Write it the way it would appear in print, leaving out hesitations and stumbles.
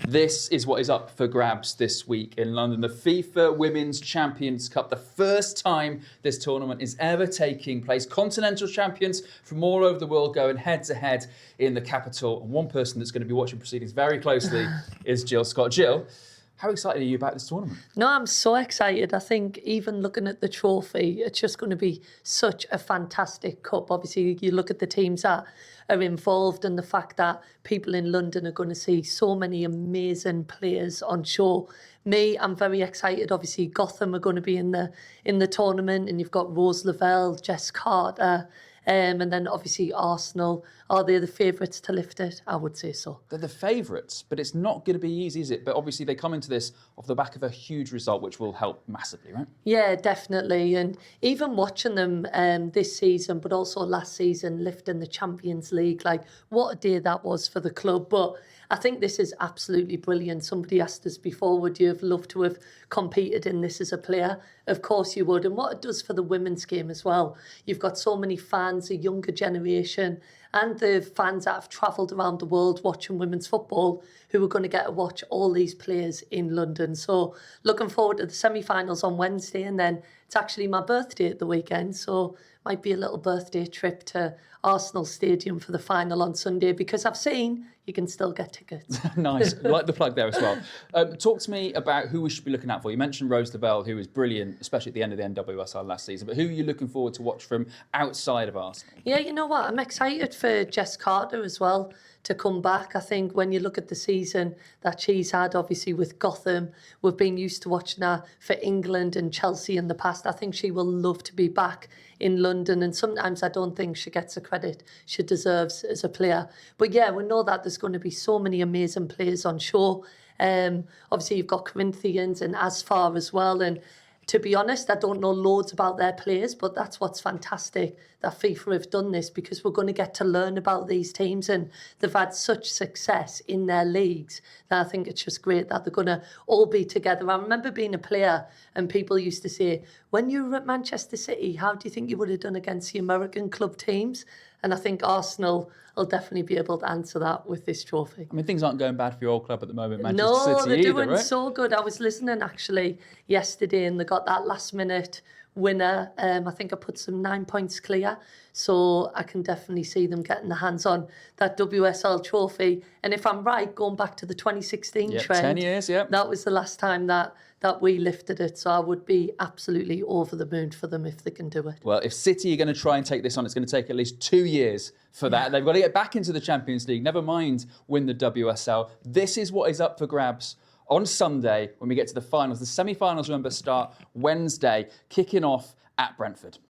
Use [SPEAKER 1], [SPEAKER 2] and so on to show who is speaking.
[SPEAKER 1] This is what is up for grabs this week in London. The FIFA Women's Champions Cup, the first time this tournament is ever taking place. Continental champions from all over the world going head-to-head in the capital. And one person that's going to be watching proceedings very closely is Jill Scott. Jill, how excited are you about this tournament?
[SPEAKER 2] No, I'm so excited. I think even looking at the trophy, it's just going to be such a fantastic cup. Obviously, you look at the teams that are involved and the fact that people in London are going to see so many amazing players on show. Me, I'm very excited. Obviously, Gotham are going to be in the tournament, and you've got Rose Lavelle, Jess Carter, and then obviously Arsenal. Are they the favourites to lift it? I would say so.
[SPEAKER 1] They're the favourites, but it's not going to be easy, is it? But obviously they come into this off the back of a huge result, which will help massively, right?
[SPEAKER 2] Yeah, definitely. And even watching them this season, but also last season, lifting the Champions League, like what a day that was for the club. But I think this is absolutely brilliant. Somebody asked us before, would you have loved to have competed in this as a player? Of course you would. And what it does for the women's game as well. You've got so many fans, a younger generation, and the fans that have travelled around the world watching women's football who are going to get to watch all these players in London. So looking forward to the semi-finals on Wednesday, and then it's actually my birthday at the weekend, so might be a little birthday trip to Arsenal Stadium for the final on Sunday, because I've seen you can still get tickets.
[SPEAKER 1] Nice. Like the plug there as well. Talk to me about who we should be looking out for. You mentioned Rose Lavelle, who was brilliant, especially at the end of the NWSL last season. But who are you looking forward to watch from outside of Arsenal?
[SPEAKER 2] Yeah, you know what? I'm excited for Jess Carter as well to come back. I think when you look at the season that she's had, obviously with Gotham, we've been used to watching her for England and Chelsea in the past. I think she will love to be back in London, and sometimes I don't think she gets the credit she deserves as a player. But yeah, we know that there's going to be so many amazing players on show. Obviously you've got Corinthians and Asfar as well, and to be honest, I don't know loads about their players, but that's what's fantastic that FIFA have done this, because we're going to get to learn about these teams, and they've had such success in their leagues that I think it's just great that they're going to all be together. I remember being a player and people used to say, when you were at Manchester City, how do you think you would have done against the American club teams? And I think Arsenal will definitely be able to answer that with this trophy.
[SPEAKER 1] I mean, things aren't going bad for your old club at the moment, Manchester
[SPEAKER 2] No,
[SPEAKER 1] City
[SPEAKER 2] they're
[SPEAKER 1] either,
[SPEAKER 2] doing
[SPEAKER 1] right?
[SPEAKER 2] so good. I was listening actually yesterday, and they got that last minute winner. I think I put some 9 points clear, so I can definitely see them getting their hands on that WSL trophy. And if I'm right, going back to the 2016 trend,
[SPEAKER 1] 10 years, yeah.
[SPEAKER 2] that was the last time that we lifted it. So I would be absolutely over the moon for them if they can do it.
[SPEAKER 1] Well, if City are going to try and take this on, it's going to take at least 2 years for that. They've got to get back into the Champions League, never mind win the WSL. This is what is up for grabs on Sunday when we get to the finals. The semi-finals, remember, start Wednesday, kicking off at Brentford.